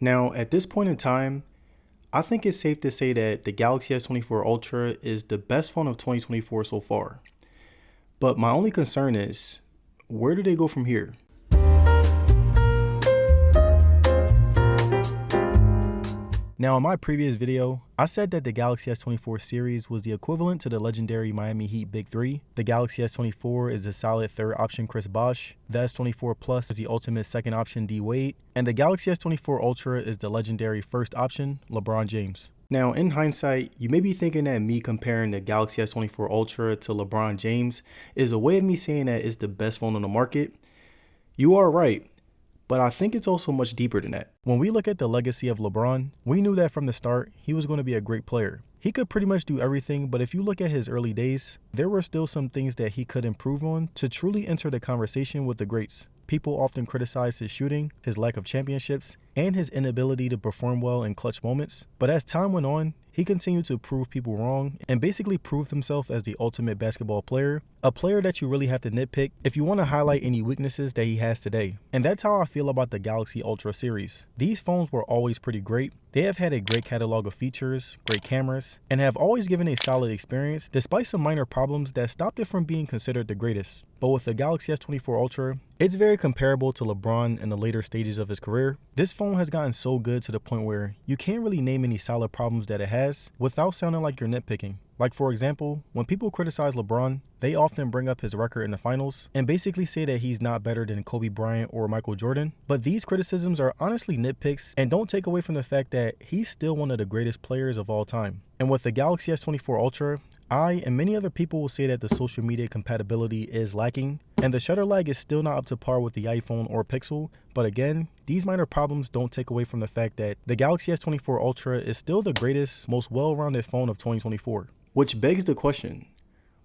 Now, at this point in time, I think it's safe to say that the Galaxy S24 Ultra is the best phone of 2024 so far. But my only concern is, where do they go from here? Now, in my previous video, I said that the Galaxy S24 series was the equivalent to the legendary Miami Heat Big 3. The Galaxy S24 is the solid third option Chris Bosh, the S24 Plus is the ultimate second option D Wade, and the Galaxy S24 Ultra is the legendary first option LeBron James. Now, in hindsight, you may be thinking that me comparing the Galaxy S24 Ultra to LeBron James is a way of me saying that it's the best phone on the market. You are right. But I think it's also much deeper than that. When we look at the legacy of LeBron, we knew that from the start, he was going to be a great player. He could pretty much do everything, but if you look at his early days, there were still some things that he could improve on to truly enter the conversation with the greats. People often criticize his shooting, his lack of championships, and his inability to perform well in clutch moments. But as time went on, he continued to prove people wrong and basically proved himself as the ultimate basketball player, a player that you really have to nitpick if you want to highlight any weaknesses that he has today. And that's how I feel about the Galaxy Ultra series. These phones were always pretty great. They have had a great catalog of features, great cameras, and have always given a solid experience despite some minor problems that stopped it from being considered the greatest. But with the Galaxy S24 Ultra, it's very comparable to LeBron in the later stages of his career. This phone has gotten so good to the point where you can't really name any solid problems that it has without sounding like you're nitpicking. Like for example, when people criticize LeBron, they often bring up his record in the finals and basically say that he's not better than Kobe Bryant or Michael Jordan. But these criticisms are honestly nitpicks and don't take away from the fact that he's still one of the greatest players of all time. And with the Galaxy S24 Ultra, I and many other people will say that the social media compatibility is lacking and the shutter lag is still not up to par with the iPhone or Pixel. But again, these minor problems don't take away from the fact that the Galaxy S24 Ultra is still the greatest, most well-rounded phone of 2024. Which begs the question,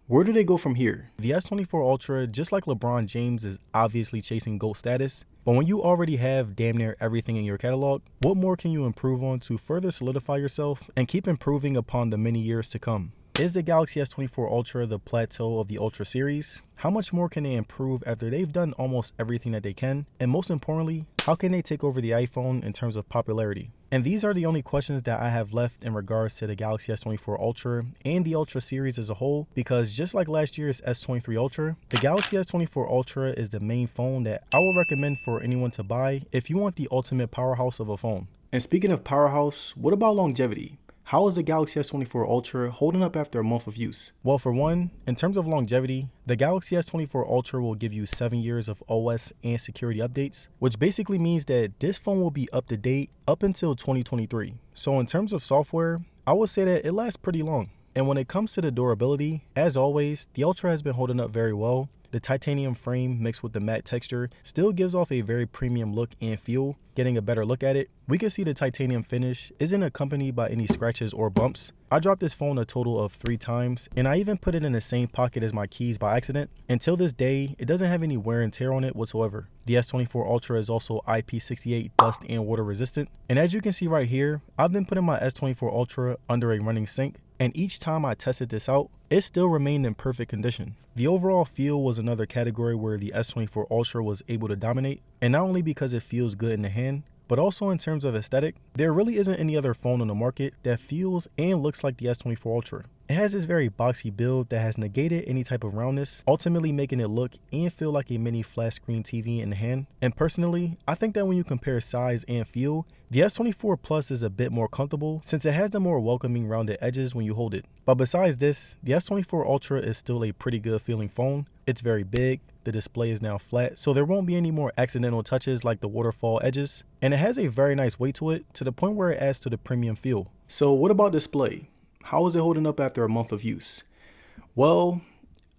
where do they go from here? The S24 Ultra, just like LeBron James, is obviously chasing GOAT status, but when you already have damn near everything in your catalog, what more can you improve on to further solidify yourself and keep improving upon the many years to come? Is the Galaxy S24 Ultra the plateau of the Ultra series? How much more can they improve after they've done almost everything that they can? And most importantly, how can they take over the iPhone in terms of popularity? And these are the only questions that I have left in regards to the Galaxy S24 Ultra and the Ultra series as a whole, because just like last year's S23 Ultra, the Galaxy S24 Ultra is the main phone that I would recommend for anyone to buy if you want the ultimate powerhouse of a phone. And speaking of powerhouse, what about longevity? How is the Galaxy S24 Ultra holding up after a month of use? Well, for one, in terms of longevity, the Galaxy S24 Ultra will give you 7 years of OS and security updates, which basically means that this phone will be up to date up until 2023. So in terms of software, I would say that it lasts pretty long. And when it comes to the durability, as always, the Ultra has been holding up very well. The titanium frame mixed with the matte texture still gives off a very premium look and feel. Getting a better look at it, we can see the titanium finish isn't accompanied by any scratches or bumps. I dropped this phone a total of 3 times, and I even put it in the same pocket as my keys by accident. Until this day, it doesn't have any wear and tear on it whatsoever. The S24 Ultra is also IP68 dust and water resistant. And as you can see right here, I've been putting my S24 Ultra under a running sink, and each time I tested this out, it still remained in perfect condition. The overall feel was another category where the S24 Ultra was able to dominate, and not only because it feels good in the hand, but also in terms of aesthetic. There really isn't any other phone on the market that feels and looks like the S24 Ultra. It has this very boxy build that has negated any type of roundness, ultimately making it look and feel like a mini flat screen TV in the hand. And personally, I think that when you compare size and feel, the S24 Plus is a bit more comfortable since it has the more welcoming rounded edges when you hold it. But besides this, the S24 Ultra is still a pretty good feeling phone. It's very big, the display is now flat, so there won't be any more accidental touches like the waterfall edges, and it has a very nice weight to it, to the point where it adds to the premium feel. So what about display? How is it holding up after a month of use? Well,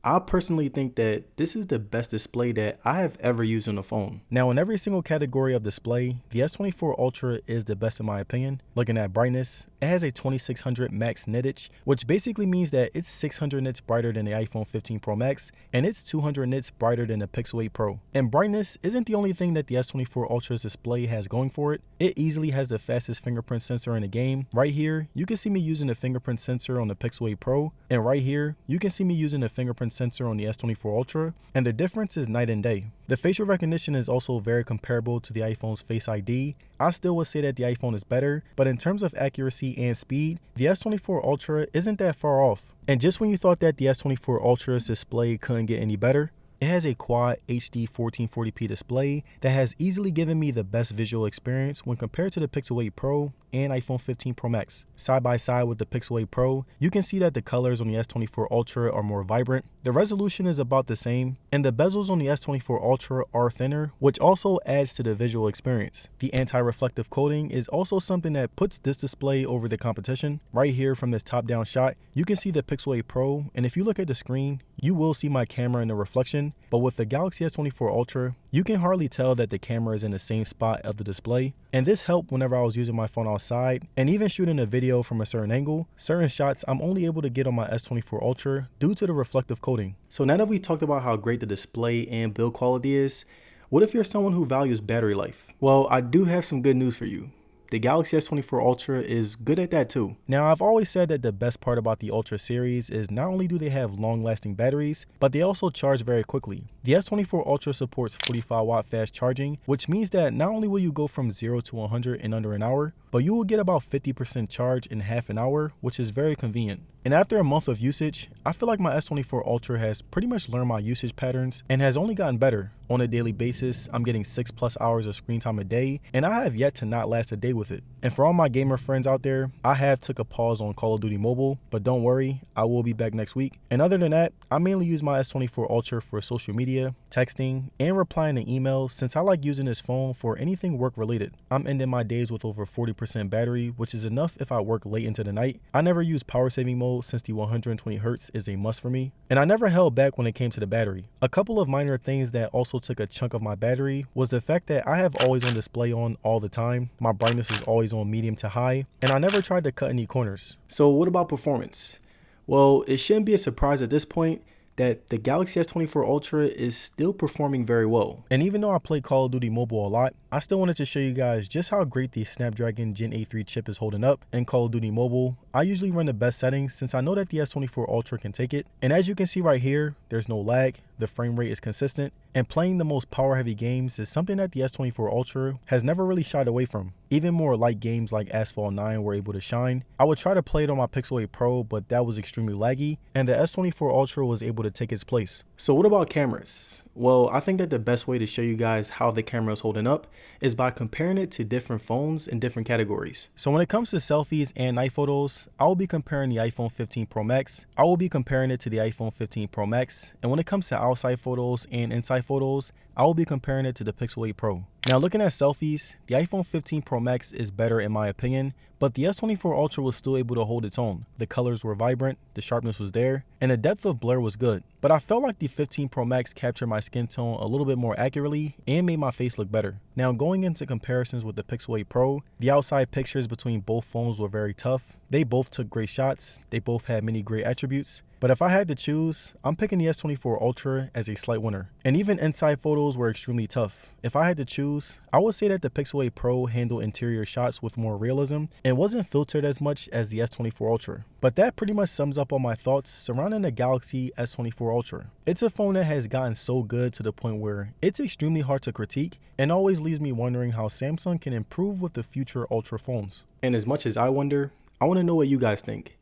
I personally think that this is the best display that I have ever used on a phone. Now, in every single category of display, the S24 Ultra is the best in my opinion. Looking at brightness, it has a 2600 max nittage, which basically means that it's 600 nits brighter than the iPhone 15 Pro Max, and it's 200 nits brighter than the Pixel 8 Pro. And brightness isn't the only thing that the S24 Ultra's display has going for it. It easily has the fastest fingerprint sensor in the game. Right here, you can see me using the fingerprint sensor on the Pixel 8 Pro, and right here, you can see me using the fingerprint sensor on the S24 Ultra, and the difference is night and day. The facial recognition is also very comparable to the iPhone's Face ID. I still would say that the iPhone is better, but in terms of accuracy and speed, the S24 Ultra isn't that far off. And just when you thought that the S24 Ultra's display couldn't get any better, it has a quad HD 1440p display that has easily given me the best visual experience when compared to the Pixel 8 Pro and iPhone 15 Pro Max. Side by side with the Pixel 8 Pro, you can see that the colors on the S24 Ultra are more vibrant, the resolution is about the same, and the bezels on the S24 Ultra are thinner, which also adds to the visual experience. The anti-reflective coating is also something that puts this display over the competition. Right here from this top-down shot, you can see the Pixel 8 Pro, and if you look at the screen, you will see my camera in the reflection, but with the Galaxy S24 Ultra, you can hardly tell that the camera is in the same spot of the display, and this helped whenever I was using my phone outside, and even shooting a video from a certain angle. Certain shots I'm only able to get on my S24 Ultra due to the reflective coating. So now that we talked about how great the display and build quality is, what if you're someone who values battery life? Well, I do have some good news for you. The Galaxy S24 Ultra is good at that too. Now, I've always said that the best part about the Ultra series is not only do they have long-lasting batteries, but they also charge very quickly. The S24 Ultra supports 45-watt fast charging, which means that not only will you go from 0 to 100 in under an hour, but you will get about 50% charge in half an hour, which is very convenient. And after a month of usage, I feel like my S24 Ultra has pretty much learned my usage patterns and has only gotten better. On a daily basis, I'm getting 6+ hours of screen time a day, and I have yet to not last a day with it. And for all my gamer friends out there, I have took a pause on Call of Duty Mobile, but don't worry, I will be back next week. And other than that, I mainly use my S24 Ultra for social media, texting, and replying to emails since I like using this phone for anything work related. I'm ending my days with over 40% battery, which is enough if I work late into the night. I never use power saving mode since the 120Hz is a must for me, and I never held back when it came to the battery. A couple of minor things that also took a chunk of my battery was the fact that I have always on display on all the time. My brightness is always on medium to high, and I never tried to cut any corners. So what about performance? Well, it shouldn't be a surprise at this point that the Galaxy S24 Ultra is still performing very well. And even though I play Call of Duty Mobile a lot, I still wanted to show you guys just how great the Snapdragon Gen 8 chip is holding up. In Call of Duty Mobile, I usually run the best settings since I know that the S24 Ultra can take it. And as you can see right here, there's no lag, the frame rate is consistent, and playing the most power heavy games is something that the S24 Ultra has never really shied away from. Even more light games like Asphalt 9 were able to shine. I would try to play it on my Pixel 8 Pro, but that was extremely laggy, and the S24 Ultra was able to take its place. So what about cameras? Well, I think that the best way to show you guys how the camera is holding up is by comparing it to different phones in different categories. So when it comes to selfies and night photos, I will be comparing the iPhone 15 Pro Max. I will be comparing it to the iPhone 15 Pro Max. And when it comes to outside photos and inside photos, I will be comparing it to the Pixel 8 Pro. Now looking at selfies, the iPhone 15 Pro Max is better in my opinion, but the S24 Ultra was still able to hold its own. The colors were vibrant, the sharpness was there, and the depth of blur was good. But I felt like the 15 Pro Max captured my skin tone a little bit more accurately and made my face look better. Now going into comparisons with the Pixel 8 Pro, the outside pictures between both phones were very tough. They both took great shots, they both had many great attributes. But if I had to choose, I'm picking the S24 Ultra as a slight winner. And even inside photos were extremely tough. If I had to choose, I would say that the Pixel 8 Pro handled interior shots with more realism and wasn't filtered as much as the S24 Ultra. But that pretty much sums up all my thoughts surrounding the Galaxy S24 Ultra. It's a phone that has gotten so good to the point where it's extremely hard to critique and always leaves me wondering how Samsung can improve with the future Ultra phones. And as much as I wonder, I want to know what you guys think.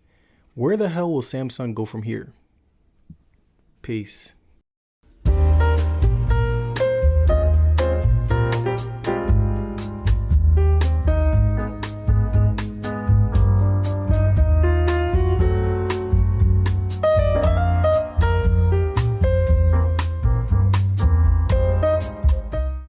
Where the hell will Samsung go from here? Peace.